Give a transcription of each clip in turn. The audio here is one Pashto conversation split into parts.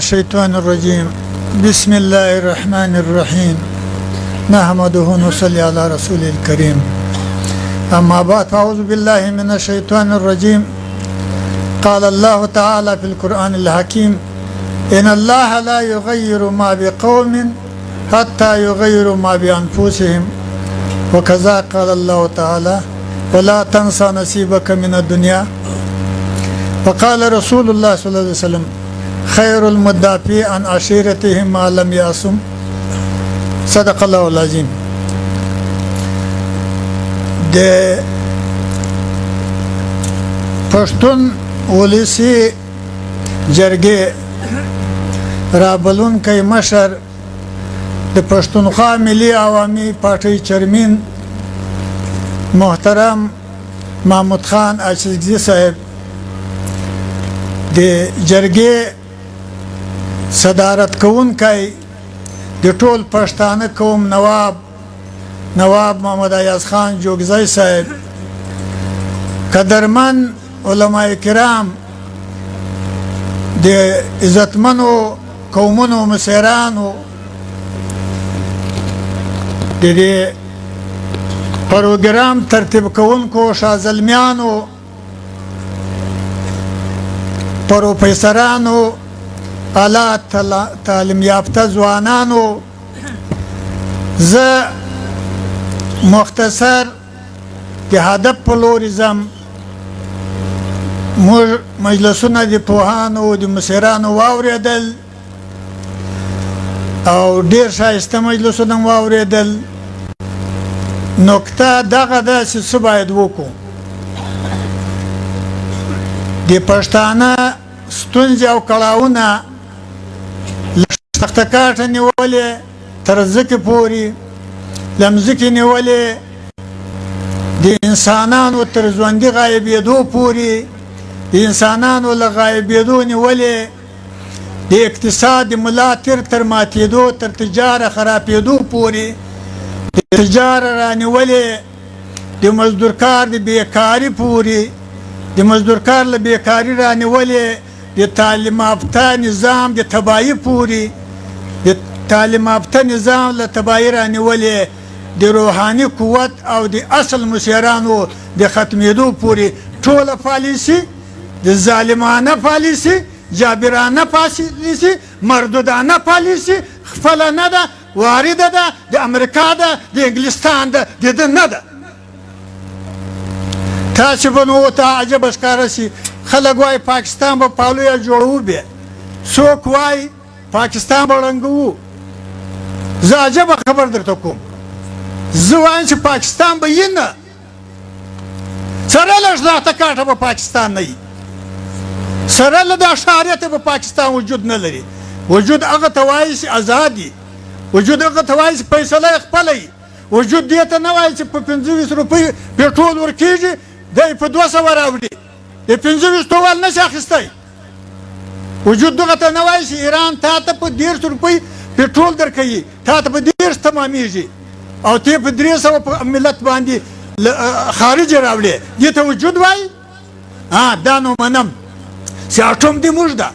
الشيطان الرجيم بسم الله الرحمن الرحيم نحمده ونصلي على رسوله الكريم أما بعد فأعوذ بالله من الشيطان الرجيم قال الله تعالى في القرآن الحكيم إن الله لا يغير ما بقوم حتى يغيروا ما بأنفسهم وكذا قال الله تعالى ولا تنسى نصيبك من الدنيا وقال رسول الله صلى الله عليه وسلم خير المدافع عن عشيرتهم ما لم يعصم صدق الله العظيم. د پښتون ولسی جرګې رابلون کوي مشر د پښتونخوا ملي عوامي پارټي چیرمن محترم محمود خان اچکزي صاحب د جرګې صدارت کوونکی د ټول پښتانه قوم نواب محمد ایاز خان جوګزی صاحب قدرمن علماء کرام د عزتمنو قومونو مشرانو د دې پروګرام ترتیب کوونکو شازلمیانو پروفیسورانو اعلی تعلیم یافته ځوانانو زه مختصر د هدف په لوري ځم. موږ مجلسونه د پوهانو د مشرانو واورېدل او ډېر ښایسته مجلسونه واورېدل. نکته دغه ده چې څه باید وکړو. د پښتانه ستونزې او کړاوونه له سختکاټه نیولې تر ځمکې پورې له مځکې نیولې د انسانانو تر ژوندي غایبېدو پورې د انسانانو له غایبېدو نیولې د اقتصاد د ملا تر ماتېدو تر تجاره خرابېدو پورې د تجاره رانیولې د مزدور کار د بیکاري پورې د مزدور کار له بیکاري رانیولې د تعلیم یافته نظام د تباهي پورې د تعلیم یافته نظام له تباهي رانیولې د روحاني قوت او د اصل مشرانو د ختمېدو پورې ټوله پالیسي د ظالمانه پالیسي جابرانه پالیسي مردودانه پالیسي خپله نه ده وارده ده د امریکا ده د انګلستان ده د ده نه ده. تاسې به نو ورته عجبه ښکاره شي. خلک وایي پاکستان به پالویه جوړوو بیا څوک وایي پاکستان به ړنګوو. زه عجبه خبر درته کوم. زه وایم چې پاکستان به یې نه سره له ژلاته کاټه به پاکستان نه وي سره له د اشاریته به پاکستان وجود نه لري. وجود هغه ته وایي چې ازادي وجود هغه ته وایي چې فیصله یې خپله وي. وجود دې ته نه وایي چې په 25 روپۍ پېټرول ورکېږي دی په 200 راوړي د 25 توال نه شي اخیستی. وجود دغه ته نه وایي چې ایران تا ته په 10 روپۍ پېټرول درکوي تا ته په 10 تمامېږي او ته په 300 په ملت باندې خارج راوړي. دې ته وجود وایي. دا نو منم چې اټوم دې موږ ده.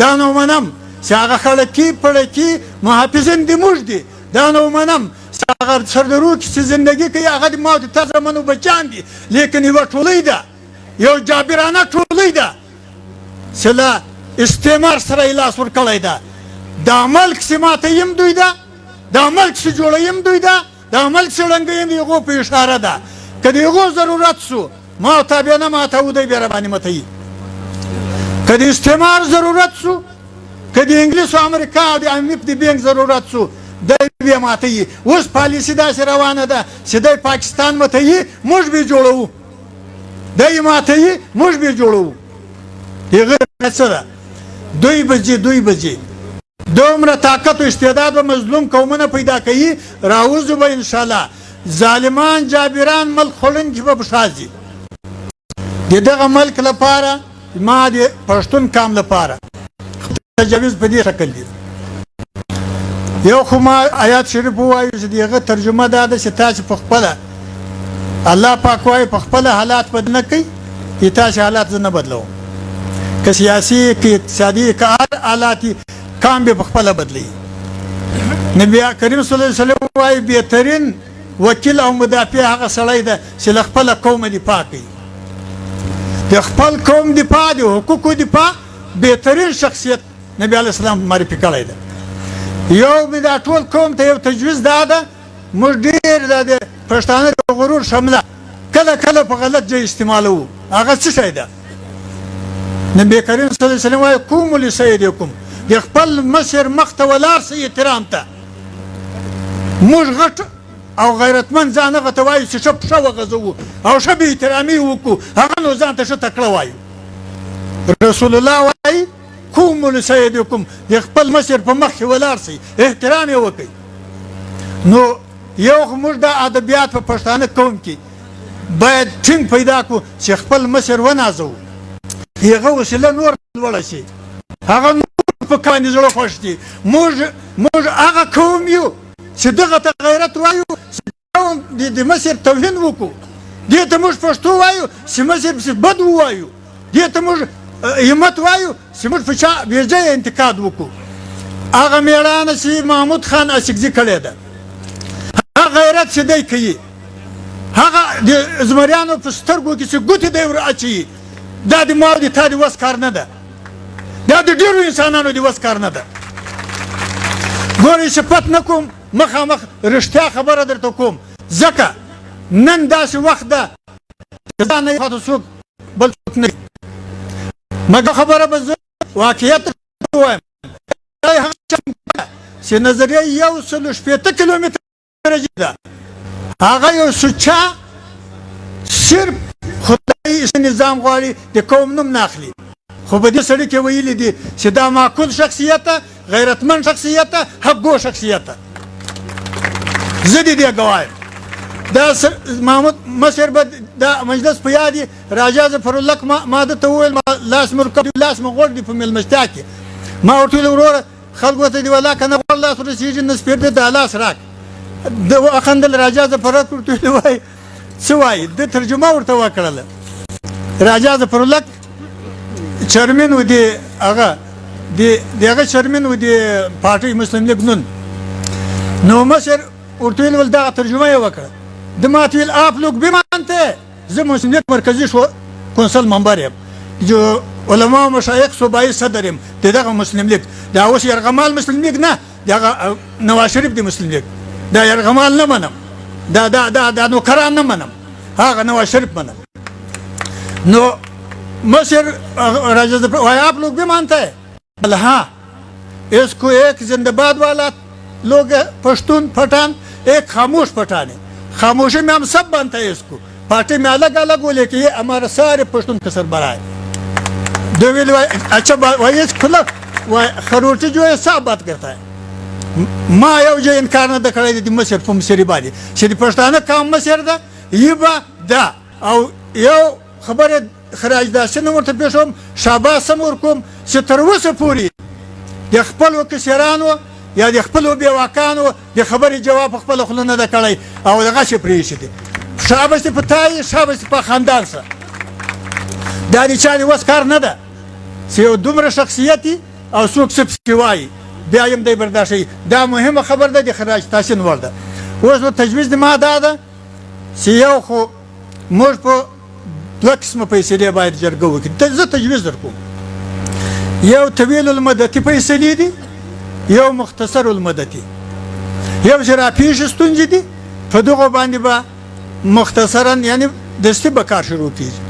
دا نو منم چې هغه خلکي پړکي محافظین دې موږ دي. دا نو منم چې هغه سردرو کې چې زندګي کوي هغه د ما د تا زمنو بچیان دي. لیکن یوه ټولۍ ده یو جابرانه ټولۍ ده چې له استعمار سره یې لاس ورکړی ده. دا ملک چې ماتویم دوی ده دا ملک چې جوړویم دوی ده دا ملک چې ړنګویم د هغو په اشاره ده. که د هغو ضرورت سو ما او تا بیا نه ماتوو دی بیا راباندې ماتوي. که د استعمار ضرورت سو که د انګلیس او امریکا او د IMF د بینک ضرورت سو دی بیا ماتوي. اوس پالیسي داسې روانه ده چې دی پاکستان ماتوي موږ بیا جوړوو دی ماتوي موږ بیا جوړوو. هغه څه ده دوی بجې دومره طاقت و استعداد به مظلوم قومونه پیدا کوي. راوځو به انشاءالله ظالمان جابران ملک خوړونکي به شاځي. د دغه ملک لپاره ما د پښتون قام لپاره تجاویز په دې شکل دي. یو خو ما آیات شریف ووایو چې د هغه ترجمه دا ده چې تاسې په خپله الله پاک وایي په خپله حالات بد نه کوي تاسې حالات زه نه بدلوم. که سیاسي که اقتصادي که هر حالاتي کام به په خپله بدلوي. نبی کریم صلی الله علیه وسلم وایي بهترین وکیل او مدافع هغه سړی ده چې له خپله قومه دفاع کوي. د خپل قوم دفاع، د حقوقو دفاع بهترین شخصیت نبی علیه السلام معرفي کړی ده. یو به دا ټول قوم ته یو تجویز دا ده، موږ ډېر د پښتانه د غرور شمله کله کله په غلط ځای استعمالوو. هغه څه شی ده؟ نبی کریم صلی الله علیه وسلم وایي قوموا لسیدکم، د خپل مشر مخ ته ولاړ سئ احترام ته. موږ غټ او غیرتمند ځان هغه ته وایو چې ښه پښه وغځوو او ښه بې احترامي وکړو، هغه نو ځان ته ښه تکړه وایو. رسول الله وایي قوموا لسیدکم، د خپل مشر په مخ کې ولاړ سئ، احترام یې وکړئ. نو یو خو موږ دا ادبیات په پښتانه قوم کې باید ټینګ پیدا کړو چې خپل مشر ونازوو، هغه وسیله نور لوړه شي، هغه نور په باندې زړه خوښ دي. موږ هغه قوم یو چې دغه ته غیرت وایو، چې د مشر توهین وکړو، دې ته موږ پښتو وایو چې مشر پسې بد ووایو، دې ته موږ همت وایو چې موږ په چا بېځایه انتقاد وکړو. هغه مېړانه چې محمود خان اشکزي کړې ده، هغه غیرت چې دی کوي، هغه د زمریانو په سترګو کې چې ګوتې دی ور اچوي، دا د ما او د تا د وس کار نه ده، دا د ډېرو انسانانو د وس کار نه ده. ګورئ صفت نه کوم، مخامخ رښتیا خبره درته کوم، ځکه نن داسې وخت ده چې ځان نه پاته څوک بل څوک نه، مګر خبره به زه واقعیت وایم. دا هغه چې نظریه 160 کیلومتره ده، هغه یو سوچه صرف خدای نظام غواړي د قوم نوم نه اخلي، خو په دې سړي کې ویلي دي چې دا معقول شخصیت ده، غیرتمند شخصیت ده، حقګو شخصیت ده. زه د دې ګواه یم. دا محمود مشر به دا مجلس په یاد یې راجا ظفرالله ما ده ته وویل لاس مې ورکړ، لاس مې غوړ دي په مېلمستیا کې. ما ورته ویل وروره خلکو ته دې ولا که نه غوړ لاس ورسېږي نه سپېر دا لاس راک. ده وخندل راجا ظفرالله ورته ویل وایي څه وایي؟ ده ترجمه ورته وکړله. راجا ظفرالله چیرمن و د هغه چیرمن و د پارټۍ مسلم لیګ نون. نو مشر ورته ویل دغه ترجمه یې وکړه. ده ماته ویل آپ لوگ بھی مانتے ہیں، زه مسلم لیگ مرکزي کونسل ممبر یم، جو علما و مشایخ صوبایي صدر یم د دغه مسلم لیگ. دا اوس یرغمال مسلم لیگ نه، دغه نواز شریف د مسلم لیگ. دا یرغمال نه منم، دا نوکران نه منم، هغه نواز شریف منم. نو مشر راجا وایي آپ لوگ بھی مانتے ہیں؟ بل ہاں، اس کو ایک زندہ باد والا लोग पश्तून पठान एक खामोश पठान है, खामोशी में हम सब बनते हैं इसको, पार्टी में अलग अलग हो लेकिन ये हमारा सारे पश्तून का सरबराह है. देविल अच्छा वही खुला खरोटी जो है साफ बात करता है. माँ यो जो इनकार न दखड़े दी मशर फुम सरी बारी शरी पश्ताना काम मशर दा ये बा दा और यो खबर खराज दा से नंबर पेशोम शाबाश समूरकुम से तरवस पूरी या खपल व किसरानो یا د خپلو بېواکانو د خبرې جواب په خپله خوله نه ده کړی او دغه شی پرېښی دی. شابس دې په تا یې، شابس دې په خاندان سه. دا د چا د وس کار نه ده چې یو دومره شخصیت او څوک څه پسې وایي بیا یم دی برداشت. دا مهمه خبر ده د خراج تحسین وړ ده. اوس نو تجویز د ما دا ده چې یو خو موږ په دوه قسمه پیسې باید جرګه وکړي. زه تجویز در کوم، یو طویل المدتي پیسې دي، یو مختصر المدتي. یو چې راپېښې ستونزې دي په دغو باندې به مختصرا یعنی دستي به کار شروع کېږي.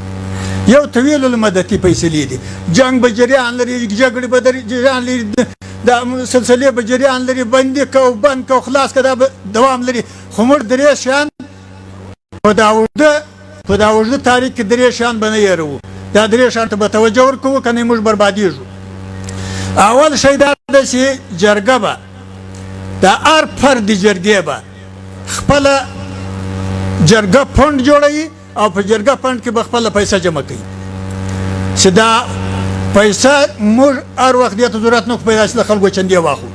یو طویل المدتي فیصلې دي، جنګ به جریان لري، جګړې به جریان لري، دا سلسلې به جریان لري، بندي که او بند که او خلاص که دا به دوام لري. خو موږ درې شیان په دا اوږده تاریخ کې درې شیان به نه هېروو. دا درې شیان ته به توجه ورکوو که نه موږ بربادېږو. اول شی دا ده چې جرګه به د هر فرد جرګې به خپله جرګه فنډ جوړوي او په جرګه فنډ کې به خپله پیسه جمع کوي چې دا پیسه موږ هر وخت دې ته ضرورت نه پیدا شي د خلکو چندې واخلو.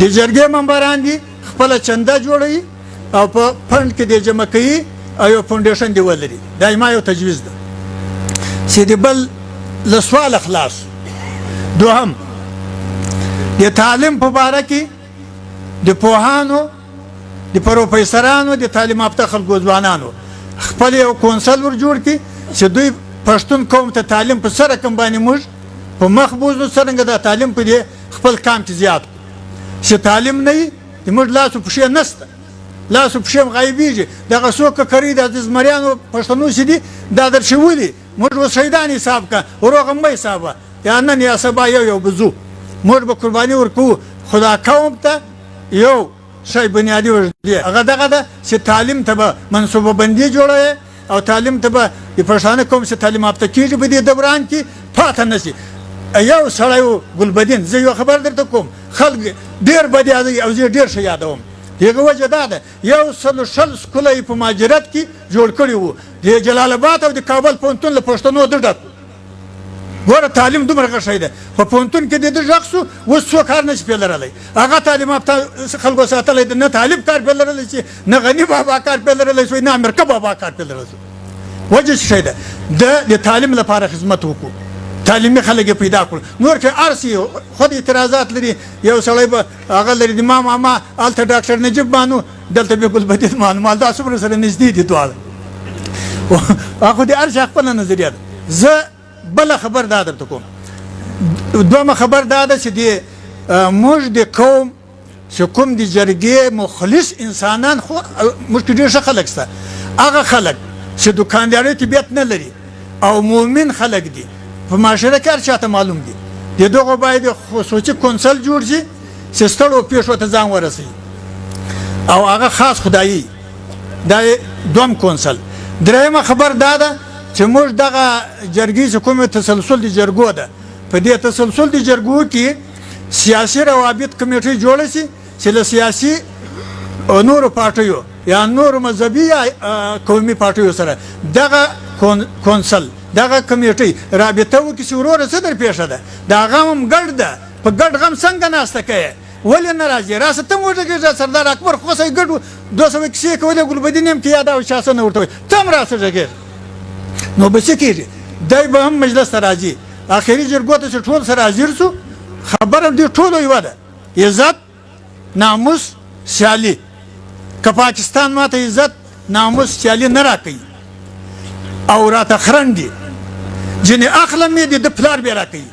د جرګې ممبران دي خپله چنده جوړوي او په فنډ کې دې جمع کوي او یو فاونډیشن دې ولري. دا زما یو تجویز ده چې د بل له سواله خلاص. دوهم د تعلیم په باره کې د پوهانو د پروفیسرانو د تعلیم یافته خلکو ځوانانو خپل یو کونسل ور جوړ کړي چې دوی پښتون قوم ته تعلیم په سره کم باندې موږ په مخ بوزو څرنګه د تعلیم په دې خپل کام کې زیات چې تعلیم نه وي د موږ لاسو پښې نشته لاسو پښې غایبېږي دغه څوک کړي د زمریانو پښتنو چې دي دا در شولي موږ اوس شهیدان حساب کا وروغه مې حسابه یا نن یا سبا یو بزو موږ به قرباني ورکو خدا قوم ته یو شی بنیادی ورته هغه دغه ده چې تعلیم ته به منصوبه بندي جوړوي او تعلیم ته به د پښتانه قوم چې تعلیم یافته کېږي په دې دوران کې پاته نه شي یو سړی و ګلبدین زه یو خبر درته کوم خلک ډېر بد یادوي او زه ډېر ښه یادوم دغه وجه دا ده 160 سکوله یې په مهاجرت کې جوړ کړي وو د جلال آباد او د کابل پوهنتون له پښتنو د ډک ګوره تعلیم دومره ښه شی ده په پوهنتون کې د ده غږ سو اوس څوک کار نه شي پرې لرلی هغه تعلیم یافته خلکو ساتلی ده نه طالب کار پرې لرلی شي نه غني بابا کار پرې لرلی شي نه امریکا بابا کار پرې لرلی شي وجه څه شی ده د تعلیم لپاره خدمت وکړو تعلیمي خلک پیدا کړو نور که ارسي خود اعتراضات لري یو سړی به هغه لري د ما ماما هلته ډاکټر نجیب بانو دلته به ګلبدین مال دا څومره سره نږدې دي دواړه هغه د هر چا خپله نظریه ده زه بله خبر دا درته کوم دویمه خبر دا ده چې د موږ د قوم چې کوم د جرګې مخلص انسانان خو موږ کې ډېر ښه خلک شته هغه خلک چې دوکانداري طبیعت نه لري او مؤمن خلک دي په معاشره کې هر چاته معلوم دي د دغو باید خصوصي کونسل جوړ شي چې ستړو پیښو ته ځان ورسوي او هغه خاص خدایي دا دوم کونسل درېیمه خبر دا ده چې موږ دغه جرګې چې کومې تسلسل د جرګو ده په دې تسلسل د جرګو کې سیاسي روابط کمیټې جوړه شي چې له سیاسي نورو پارټیو یا نورو مذهبي یا قومي پارټیو سره دغه کونسل دغه کمیټې رابطه وکړي چې وروره څه در پیښه ده دا غم هم ګډ ده په ګډ غم څنګه ناسته کوې ولې نه راځي راسه ته هم وغږېږه سردار اکبر خوسی ګډ 200 کیسې کولې ګلبدین هم کې یاد او چا څه نه ورته وایي ته هم راسه غږېږه نو به څه کېږي دی به هم مجلس ته راځي اخري جرګو ته چې ټول سره حاضر شو خبره دې ټولو یوه ده عزت ناموس سیالي که پاکستان ماته عزت ناموس سیالي نه راکوي او راته خرندي جنې اخلم یې د پلار بیا راکوي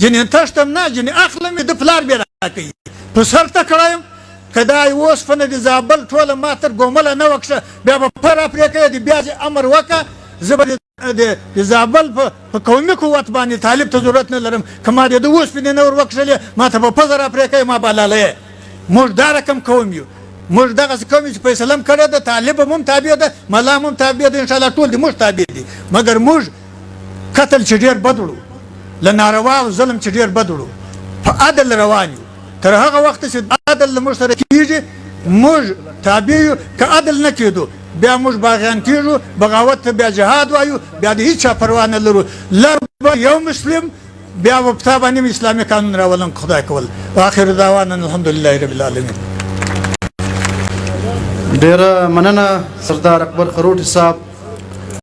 جنې تښتم نه جنې اخلم یې د پلار بیا راکوي په سر ته کړی یم که دا اوسپنه د زابل ټوله ما تر ګومله نه وکړه بیا به په را پرې کوې د بیا امر وکړه زه به د زابل په قومي قوت باندې طالب ته ضرورت نه لرم که ما د اوسپنې نه ور وکړلې ما ته به پزه را پرې کوې ما به لاله موږ دا رقم قوم یو موږ دغسې قوم یو چې فیصله هم کړې ده طالب هم تابع ده ملا هم تابع ده انشاءالله ټول دي موږ تابع دي مګر موږ قتل چې ډېر بد وړو له ناروا او ظلم چې ډېر بد وړو په عدل روان یو تر هغه وخته چې عدل له موږ سره کېږي موږ تابع یو که عدل نه کېدو بیا موږ باغیان کېږو بغاوت ته بیا جهاد وایو بیا د هېڅ چا پروا نه لرو لر به یو مسلم بیا به په تا باندې اسلامي قانون راولم خدای کول واخر دعوانا الحمدلله رب العالمین ډېره مننه سردار اکبر خروټي صاحب